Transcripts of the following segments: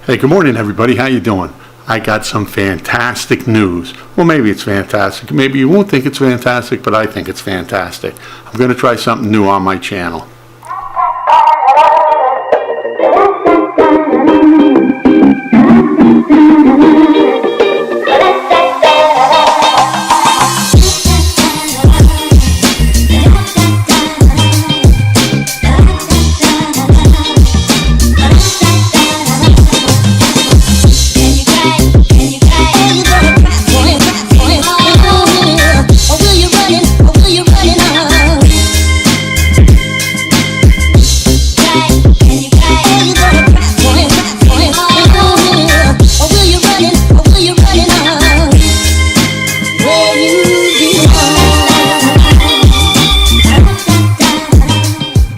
Hey, good morning, everybody. How you doing? I got some fantastic news. Well, maybe it's fantastic. Maybe you won't think it's fantastic, but I think it's fantastic. I'm going to try something new on my channel.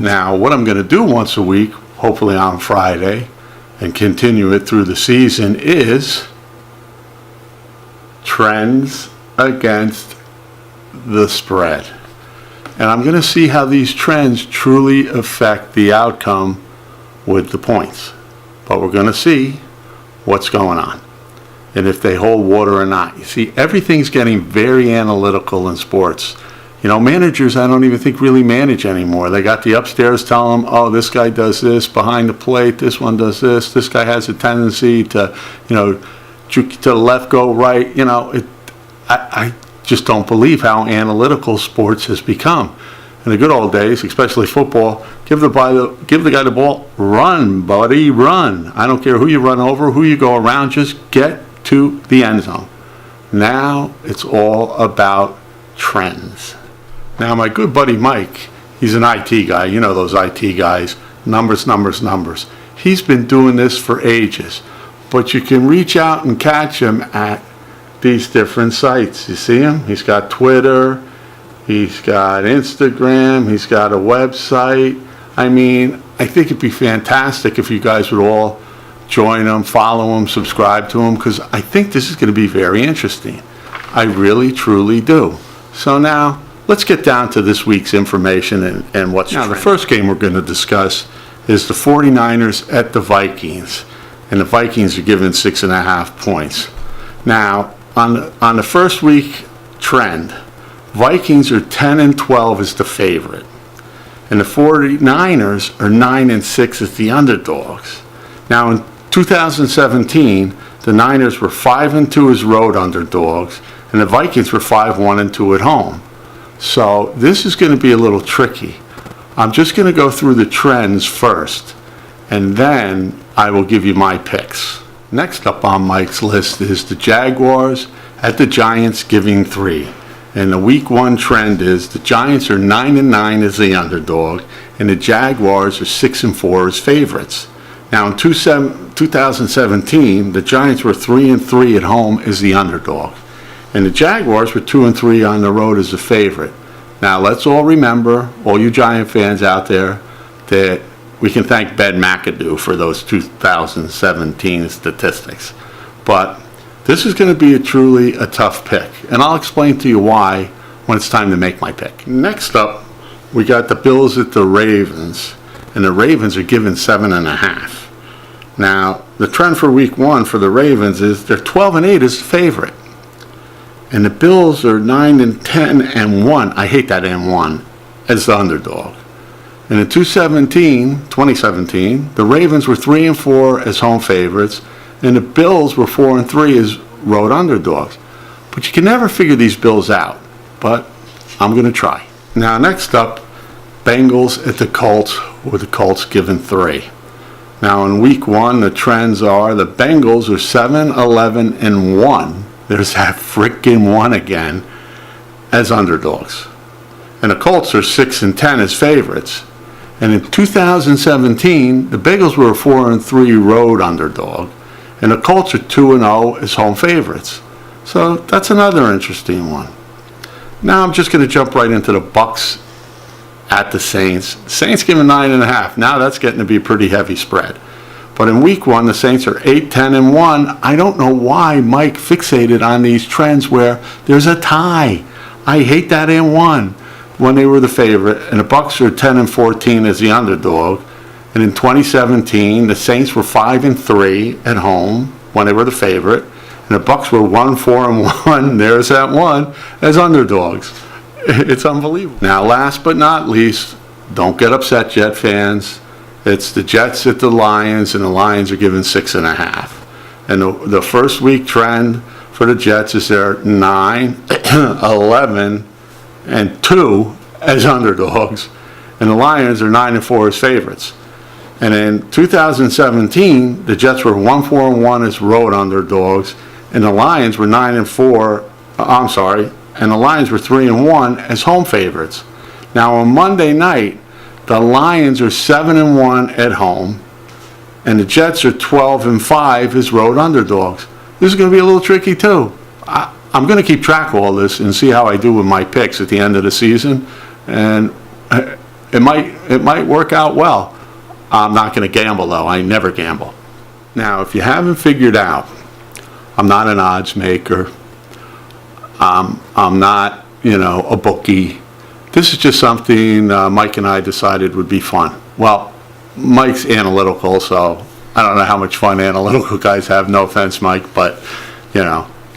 Now, what I'm going to do once a week, hopefully on Friday, and continue it through the season, is trends against the spread. And I'm going to see how these trends truly affect the outcome with the points. But we're going to see what's going on and if they hold water or not. You see, everything's getting very analytical in sports. You know, managers, I don't even think really manage anymore. They got the upstairs telling them, oh, this guy does this behind the plate, this one does this, this guy has a tendency to, to the left, go right. I just don't believe how analytical sports has become. In the good old days, especially football, give the guy the ball, run, buddy, run. I don't care who you run over, who you go around, just get to the end zone. Now it's all about trends. Now, my good buddy Mike, he's an IT guy. You know those IT guys. Numbers, numbers, numbers. He's been doing this for ages. But you can reach out and catch him at these different sites. You see him? He's got Twitter. He's got Instagram. He's got a website. I mean, I think it'd be fantastic if you guys would all join him, follow him, subscribe to him, because I think this is going to be very interesting. I really, truly do. So now, let's get down to this week's information and what's now. The first game we're going to discuss is the 49ers at the Vikings, and the Vikings are given 6.5 points. Now, on the first week trend, Vikings are 10-12 as the favorite, and the 49ers are 9-6 as the underdogs. Now, in 2017, the Niners were 5-2 as road underdogs, and the Vikings were 5-1-2 at home. So this is going to be a little tricky. I'm just going to go through the trends first, and then I will give you my picks. Next up on Mike's list is the Jaguars at the Giants giving 3. And the week 1 trend is the Giants are 9-9 as the underdog, and the Jaguars are 6-4 as favorites. Now in 2017, the Giants were 3-3 at home as the underdog, and the Jaguars were 2-3 on the road as a favorite. Now let's all remember, all you Giant fans out there, that we can thank Ben McAdoo for those 2017 statistics. But this is going to be truly a tough pick, and I'll explain to you why when it's time to make my pick. Next up, we got the Bills at the Ravens, and the Ravens are given 7.5. Now, the trend for week 1 for the Ravens is they're 12-8 as the favorite. And the Bills are 9-10-1. I hate that and 1 as the underdog. And in 2017, the Ravens were 3-4 as home favorites, and the Bills were 4-3 as road underdogs. But you can never figure these Bills out. But I'm going to try. Now, next up, Bengals at the Colts, with the Colts given 3. Now, in week 1, the trends are the Bengals are 7-11-1. There's that frickin' 1 again, as underdogs. And the Colts are 6-10 as favorites. And in 2017, the Bengals were a 4-3 road underdog, and the Colts are 2-0 as home favorites. So that's another interesting one. Now I'm just going to jump right into the Bucs at the Saints. Saints given 9.5. Now that's getting to be a pretty heavy spread. But in week 1, the Saints are 8-10-1. I don't know why Mike fixated on these trends where there's a tie. I hate that and 1 when they were the favorite, and the Bucs are 10-14 as the underdog, And in 2017, the Saints were 5-3 at home when they were the favorite, and the Bucks were 1-4-1. There's that one as underdogs. It's unbelievable. Now, last but not least, don't get upset, Jet fans. It's the Jets at the Lions, and the Lions are given 6.5. And the first week trend for the Jets is they're 9, 11, and 2 as underdogs, and the Lions are 9-4 as favorites. And in 2017, the Jets were 1-4-1 as road underdogs, and the Lions were 9-4. And the Lions were 3-1 as home favorites. Now on Monday night, the Lions are 7-1 at home, and the Jets are 12-5 as road underdogs. This is going to be a little tricky too. I'm going to keep track of all this and see how I do with my picks at the end of the season, and it might work out well. I'm not going to gamble though. I never gamble. Now, if you haven't figured out, I'm not an odds maker. I'm not, a bookie. This is just something Mike and I decided would be fun. Well, Mike's analytical, so I don't know how much fun analytical guys have. No offense, Mike, but,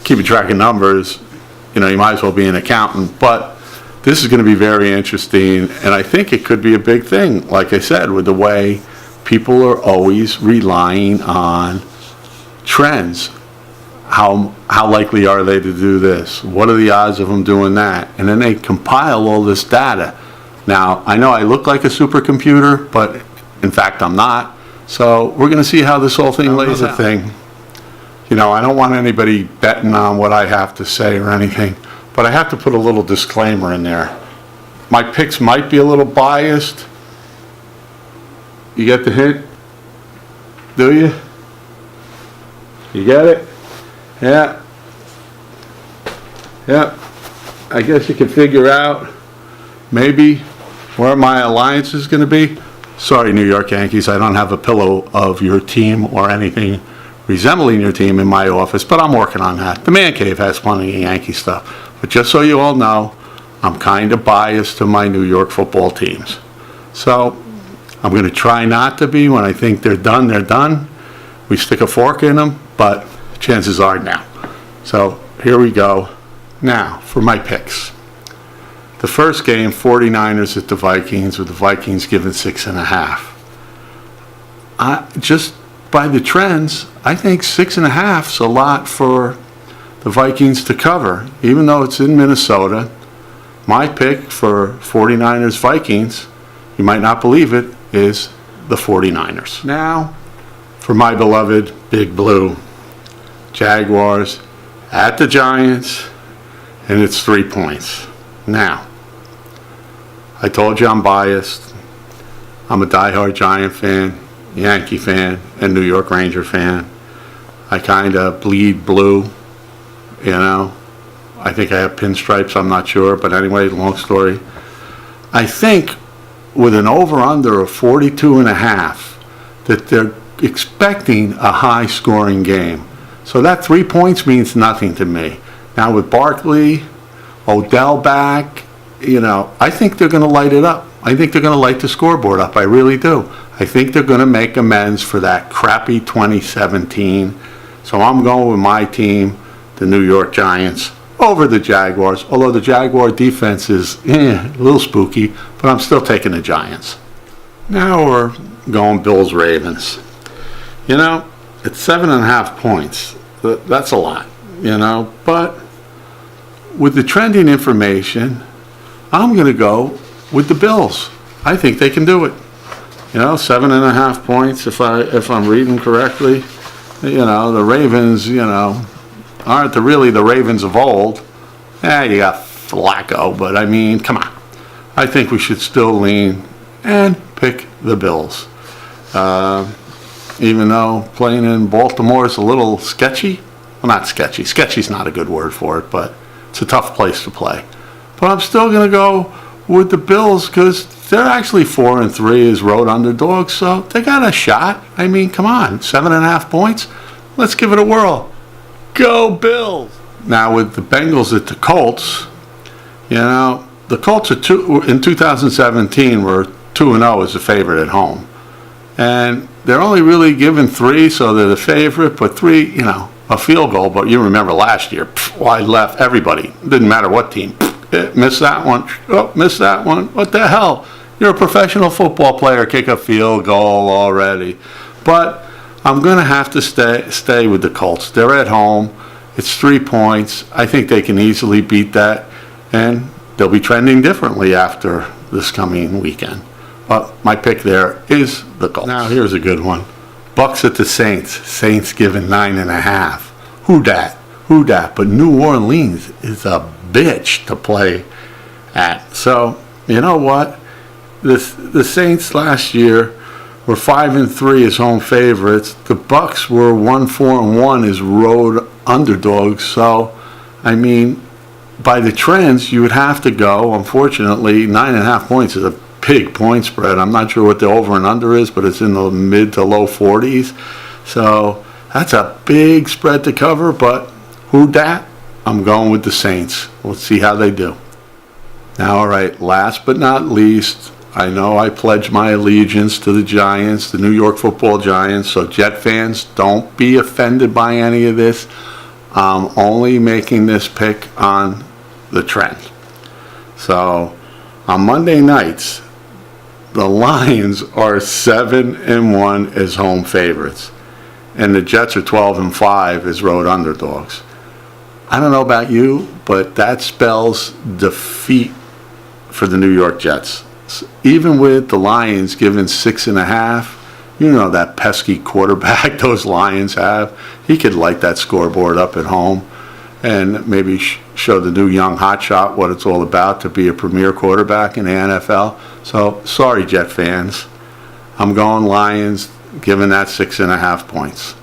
keeping track of numbers, you might as well be an accountant. But this is going to be very interesting, and I think it could be a big thing, like I said, with the way people are always relying on trends. How likely are they to do this? What are the odds of them doing that? And then they compile all this data. Now, I know I look like a supercomputer, but in fact I'm not. So we're going to see how this whole thing lays out. I don't want anybody betting on what I have to say or anything, but I have to put a little disclaimer in there. My picks might be a little biased. You get the hint? Do you? You get it? Yeah. I guess you can figure out maybe where my alliance is going to be. Sorry, New York Yankees, I don't have a pillow of your team or anything resembling your team in my office, but I'm working on that. The Man Cave has plenty of Yankee stuff. But just so you all know, I'm kind of biased to my New York football teams. So I'm going to try not to be. When I think they're done, they're done. We stick a fork in them, but chances are now. So here we go. Now, for my picks. The first game, 49ers at the Vikings, with the Vikings given 6.5. Just by the trends, I think 6.5 is a lot for the Vikings to cover, even though it's in Minnesota. My pick for 49ers Vikings, you might not believe it, is the 49ers. Now, for my beloved Big Blue, Jaguars at the Giants, and it's 3 points. Now, I told you I'm biased. I'm a diehard Giant fan, Yankee fan, and New York Ranger fan. I kind of bleed blue, I think I have pinstripes, I'm not sure, but anyway, long story. I think with an over-under of 42.5, that they're expecting a high-scoring game. So that 3 points means nothing to me. Now with Barkley, Odell back, I think they're going to light it up. I think they're going to light the scoreboard up. I really do. I think they're going to make amends for that crappy 2017. So I'm going with my team, the New York Giants, over the Jaguars. Although the Jaguar defense is a little spooky, but I'm still taking the Giants. Now we're going Bills-Ravens. It's 7.5 points. That's a lot, But with the trending information, I'm going to go with the Bills. I think they can do it. 7.5 points if I'm reading correctly. The Ravens, aren't really the Ravens of old. You got Flacco, but I mean, come on. I think we should still lean and pick the Bills. Even though playing in Baltimore is a little sketchy. Well, not sketchy. Sketchy's not a good word for it, but it's a tough place to play. But I'm still going to go with the Bills because they're actually 4-3 as road underdogs, so they got a shot. I mean, come on, 7.5 points. Let's give it a whirl. Go Bills! Now with the Bengals at the Colts, the Colts are in 2017 were 2-0 as a favorite at home. And they're only really given 3, so they're the favorite, but 3, you know, a field goal. But you remember last year, why left everybody? Didn't matter what team. Missed that one. Oh, missed that one. What the hell? You're a professional football player, kick a field goal already. But I'm going to have to stay with the Colts. They're at home. It's 3 points. I think they can easily beat that, and they'll be trending differently after this coming weekend. But my pick there is the Colts. Now here's a good one. Bucks at the Saints. Saints given 9.5. Who dat? Who dat? But New Orleans is a bitch to play at. So you know what? The Saints last year were 5-3 as home favorites. The Bucks were 1-4-1 as road underdogs. So, I mean, by the trends, you would have to go. Unfortunately, 9.5 points is a big point spread. I'm not sure what the over and under is, but it's in the mid to low 40s. So that's a big spread to cover. But who dat? I'm going with the Saints. Let's see how they do. Now, all right, last but not least, I know I pledge my allegiance to the Giants, the New York Football Giants, so Jet fans, don't be offended by any of this. I'm only making this pick on the trend. So, on Monday nights, the Lions are 7-1 as home favorites, and the Jets are 12-5 as road underdogs. I don't know about you, but that spells defeat for the New York Jets. Even with the Lions given 6.5, you know that pesky quarterback those Lions have. He could light that scoreboard up at home and maybe show the new young hotshot what it's all about to be a premier quarterback in the NFL. So, sorry, Jet fans. I'm going Lions, given that 6.5 points.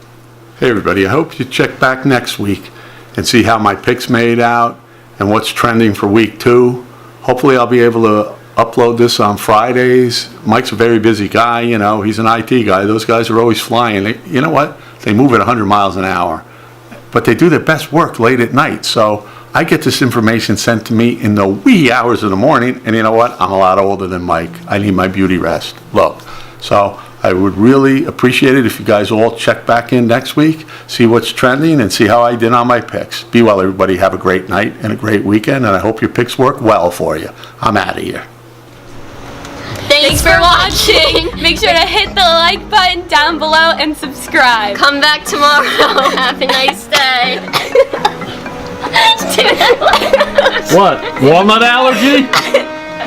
Hey, everybody, I hope you check back next week and see how my picks made out and what's trending for week 2. Hopefully, I'll be able to upload this on Fridays. Mike's a very busy guy, you know, he's an IT guy. Those guys are always flying. You know what? They move at 100 miles an hour, but they do their best work late at night. So I get this information sent to me in the wee hours of the morning, and you know what? I'm a lot older than Mike. I need my beauty rest. Look, so I would really appreciate it if you guys all check back in next week, see what's trending, and see how I did on my picks. Be well, everybody. Have a great night and a great weekend, and I hope your picks work well for you. I'm out of here. Thanks for watching. Make sure to hit the like button down below and subscribe. Come back tomorrow. Have a nice day. What? Walnut allergy?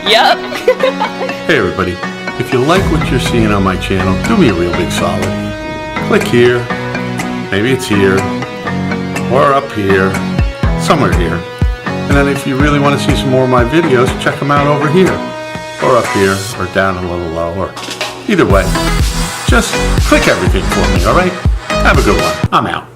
Yup. Hey everybody, if you like what you're seeing on my channel, do me a real big solid. Click here, maybe it's here, or up here, somewhere here. And then if you really want to see some more of my videos, check them out over here, or up here, or down a little lower. Either way, just click everything for me, alright? Have a good one. I'm out.